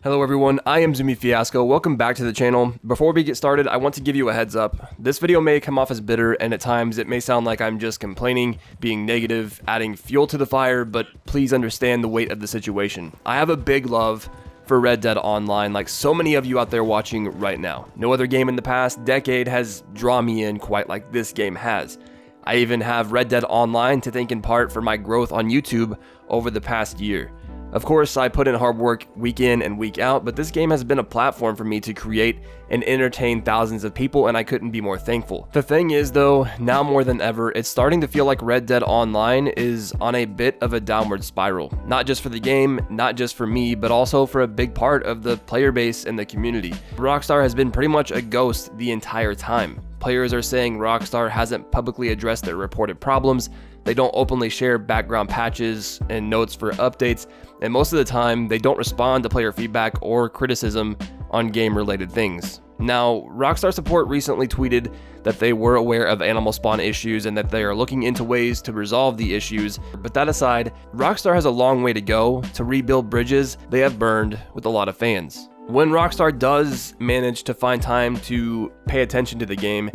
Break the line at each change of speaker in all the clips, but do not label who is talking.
Hello everyone, I am Zumi Fiasco. Welcome back to the channel. Before we get started, I want to give you a heads up. This video may come off as bitter, and at times it may sound like I'm just complaining, being negative, adding fuel to the fire, but please understand the weight of the situation. I have a big love for Red Dead Online, like so many of you out there watching right now. No other game in the past decade has drawn me in quite like this game has. I even have Red Dead Online to thank in part for my growth on YouTube over the past year. Of course, I put in hard work week in and week out, but this game has been a platform for me to create and entertain thousands of people, and I couldn't be more thankful. The thing is though, now more than ever, it's starting to feel like Red Dead Online is on a bit of a downward spiral. Not just for the game, not just for me, but also for a big part of the player base and the community. Rockstar has been pretty much a ghost the entire time. Players are saying Rockstar hasn't publicly addressed their reported problems. They don't openly share background patches and notes for updates, and most of the time, they don't respond to player feedback or criticism on game-related things. Now, Rockstar support recently tweeted that they were aware of animal spawn issues and that they are looking into ways to resolve the issues, but that aside, Rockstar has a long way to go to rebuild bridges they have burned with a lot of fans. When Rockstar does manage to find time to pay attention to the game,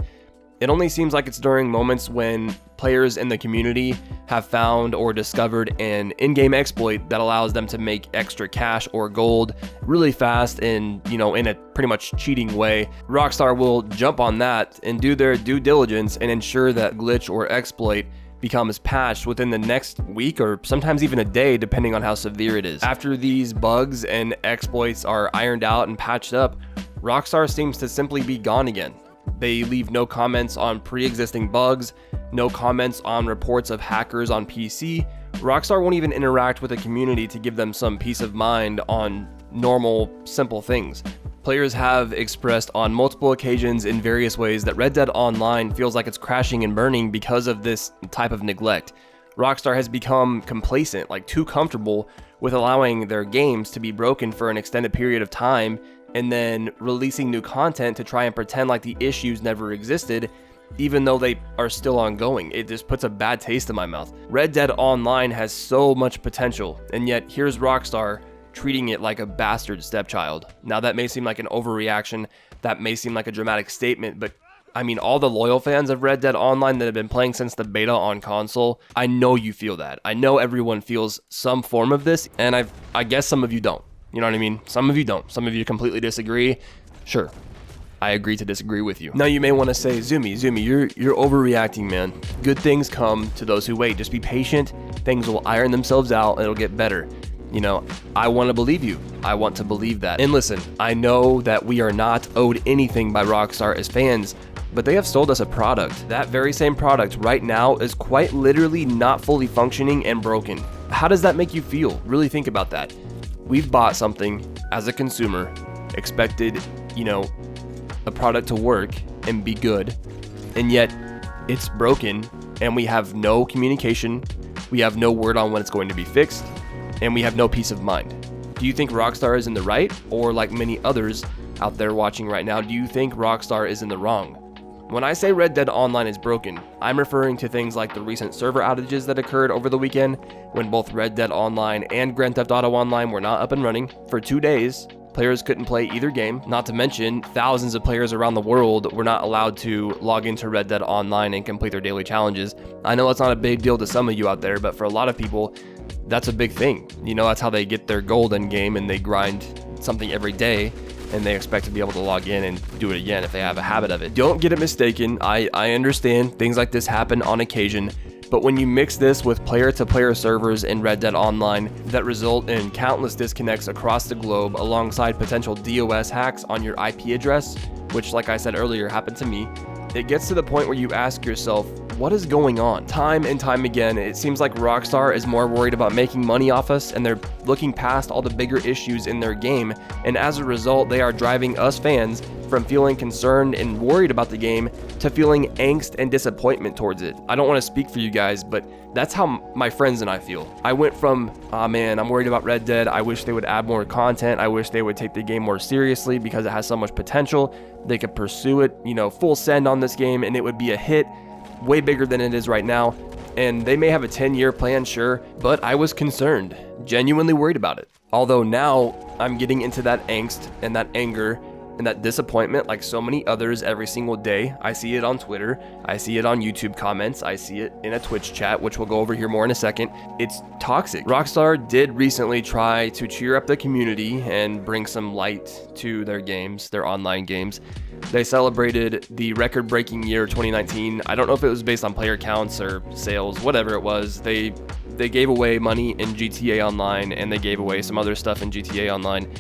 it only seems like it's during moments when players in the community have found or discovered an in-game exploit that allows them to make extra cash or gold really fast and, in a pretty much cheating way. Rockstar will jump on that and do their due diligence and ensure that glitch or exploit becomes patched within the next week or sometimes even a day, depending on how severe it is. After these bugs and exploits are ironed out and patched up, Rockstar seems to simply be gone again. They leave no comments on pre-existing bugs, no comments on reports of hackers on PC. Rockstar won't even interact with the community to give them some peace of mind on normal, simple things. Players have expressed on multiple occasions in various ways that Red Dead Online feels like it's crashing and burning because of this type of neglect. Rockstar has become complacent, like too comfortable with allowing their games to be broken for an extended period of time and then releasing new content to try and pretend like the issues never existed, even though they are still ongoing. It just puts a bad taste in my mouth. Red Dead Online has so much potential, and yet here's Rockstar treating it like a bastard stepchild. Now that may seem like an overreaction, that may seem like a dramatic statement, but I mean, all the loyal fans of Red Dead Online that have been playing since the beta on console, I know you feel that. I know everyone feels some form of this, and I guess some of you don't. You know what I mean? Some of you don't. Some of you completely disagree. Sure, I agree to disagree with you. Now you may want to say, Zumi, you're overreacting, man. Good things come to those who wait. Just be patient. Things will iron themselves out and it'll get better. I want to believe you. I want to believe that. And listen, I know that we are not owed anything by Rockstar as fans, but they have sold us a product. That very same product right now is quite literally not fully functioning and broken. How does that make you feel? Really think about that. We've bought something as a consumer, expected, a product to work and be good, and yet it's broken and we have no communication, we have no word on when it's going to be fixed, and we have no peace of mind. Do you think Rockstar is in the right, or like many others out there watching right now, do you think Rockstar is in the wrong? When I say Red Dead Online is broken, I'm referring to things like the recent server outages that occurred over the weekend when both Red Dead Online and Grand Theft Auto Online were not up and running. For 2 days, players couldn't play either game, not to mention thousands of players around the world were not allowed to log into Red Dead Online and complete their daily challenges. I know it's not a big deal to some of you out there, but for a lot of people, that's a big thing. That's how they get their gold in game, and they grind something every day, and they expect to be able to log in and do it again if they have a habit of it. Don't get it mistaken, I understand things like this happen on occasion, but when you mix this with player-to-player servers in Red Dead Online that result in countless disconnects across the globe alongside potential DOS hacks on your IP address, which like I said earlier happened to me, it gets to the point where you ask yourself, what is going on? Time and time again, it seems like Rockstar is more worried about making money off us, and they're looking past all the bigger issues in their game, and as a result, they are driving us fans from feeling concerned and worried about the game to feeling angst and disappointment towards it. I don't want to speak for you guys, but that's how my friends and I feel. I went from, oh man, I'm worried about Red Dead, I wish they would add more content, I wish they would take the game more seriously because it has so much potential, they could pursue it, full send on this game and it would be a hit, way bigger than it is right now, and they may have a 10-year plan, sure, but I was concerned, genuinely worried about it. Although now I'm getting into that angst and that anger and that disappointment like so many others every single day. I see it on Twitter, I see it on YouTube comments, I see it in a Twitch chat, which we'll go over here more in a second. It's toxic. Rockstar did recently try to cheer up the community and bring some light to their games, their online games. They celebrated the record-breaking year 2019. I don't know if it was based on player counts or sales, whatever it was. They gave away money in GTA Online, and they gave away some other stuff in GTA Online.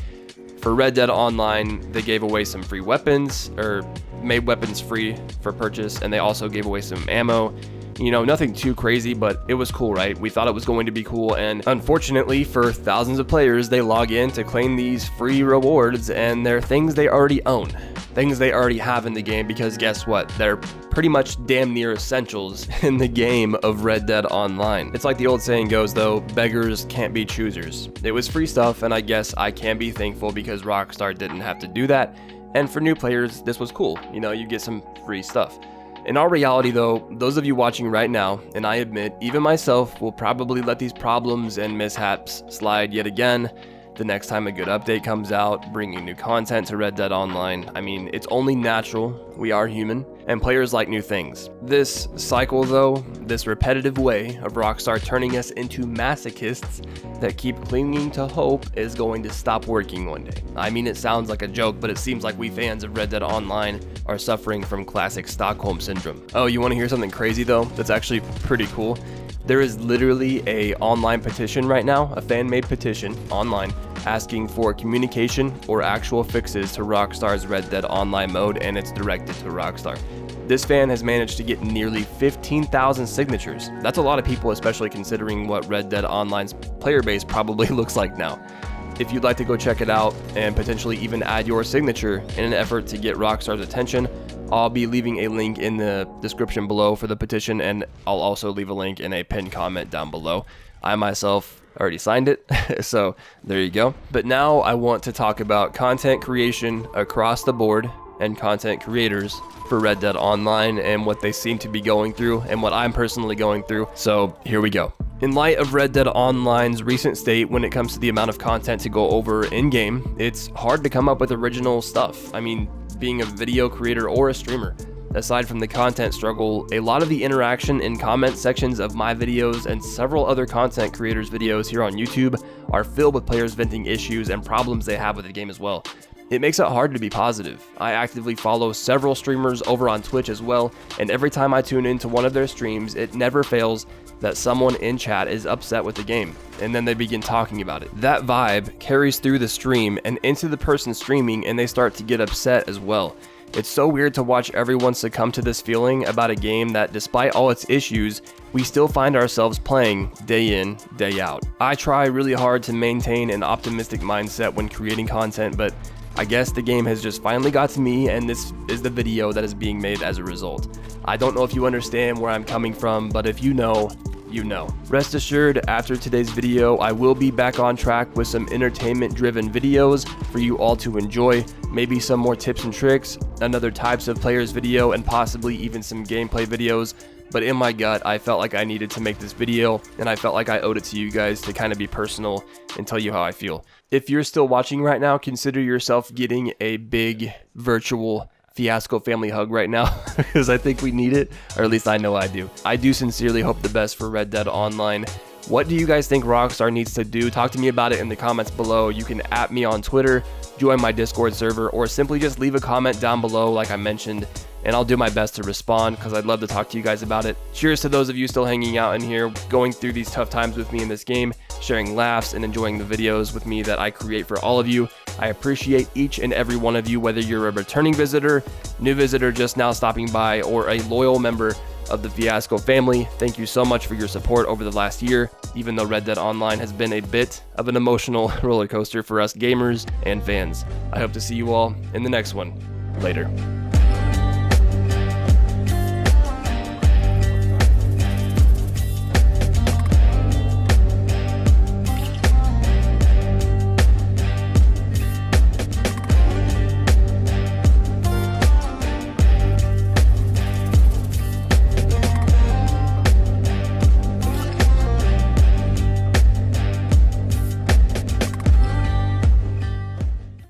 For Red Dead Online, they gave away some free weapons, or made weapons free for purchase, and they also gave away some ammo. You know, nothing too crazy, but it was cool, right? We thought it was going to be cool, and unfortunately for thousands of players, they log in to claim these free rewards, and they're things they already own. Things they already have in the game, because guess what? They're pretty much damn near essentials in the game of Red Dead Online. It's like the old saying goes though, beggars can't be choosers. It was free stuff, and I guess I can be thankful because Rockstar didn't have to do that. And for new players, this was cool. You know, you get some free stuff. In all reality though, those of you watching right now, and I admit, even myself will probably let these problems and mishaps slide yet again. The next time a good update comes out, bringing new content to Red Dead Online. I mean, it's only natural. We are human, and players like new things. This cycle though, this repetitive way of Rockstar turning us into masochists that keep clinging to hope is going to stop working one day. I mean, it sounds like a joke, but it seems like we fans of Red Dead Online are suffering from classic Stockholm Syndrome. Oh, you want to hear something crazy though? That's actually pretty cool. There is literally a online petition right now, a fan-made petition online, asking for communication or actual fixes to Rockstar's Red Dead Online mode, and it's directed to Rockstar. This fan has managed to get nearly 15,000 signatures. That's a lot of people, especially considering what Red Dead Online's player base probably looks like now. If you'd like to go check it out and potentially even add your signature in an effort to get Rockstar's attention, I'll be leaving a link in the description below for the petition, and I'll also leave a link in a pinned comment down below. I myself already signed it, so there you go. But now I want to talk about content creation across the board and content creators for Red Dead Online and what they seem to be going through and what I'm personally going through. So here we go. In light of Red Dead Online's recent state when it comes to the amount of content to go over in-game, it's hard to come up with original stuff. I mean, being a video creator or a streamer, aside from the content struggle, a lot of the interaction in comment sections of my videos and several other content creators' videos here on YouTube are filled with players venting issues and problems they have with the game as well. It makes it hard to be positive. I actively follow several streamers over on Twitch as well, and every time I tune into one of their streams, it never fails that someone in chat is upset with the game, and then they begin talking about it. That vibe carries through the stream and into the person streaming, and they start to get upset as well. It's so weird to watch everyone succumb to this feeling about a game that, despite all its issues, we still find ourselves playing day in, day out. I try really hard to maintain an optimistic mindset when creating content, but I guess the game has just finally got to me, and this is the video that is being made as a result. I don't know if you understand where I'm coming from, but if you know, you know. Rest assured, after today's video, I will be back on track with some entertainment-driven videos for you all to enjoy. Maybe some more tips and tricks, another types of players video, and possibly even some gameplay videos. But in my gut, I felt like I needed to make this video, and I felt like I owed it to you guys to kind of be personal and tell you how I feel. If you're still watching right now, consider yourself getting a big virtual Fiasco family hug right now, because I think we need it, or at least I know I do. I do sincerely hope the best for Red Dead Online. What do you guys think Rockstar needs to do? Talk to me about it in the comments below. You can @ me on Twitter, join my Discord server, or simply just leave a comment down below like I mentioned, and I'll do my best to respond because I'd love to talk to you guys about it. Cheers to those of you still hanging out in here, going through these tough times with me in this game, sharing laughs and enjoying the videos with me that I create for all of you. I appreciate each and every one of you, whether you're a returning visitor, new visitor just now stopping by, or a loyal member of the Fiasco family. Thank you so much for your support over the last year, even though Red Dead Online has been a bit of an emotional roller coaster for us gamers and fans. I hope to see you all in the next one. Later.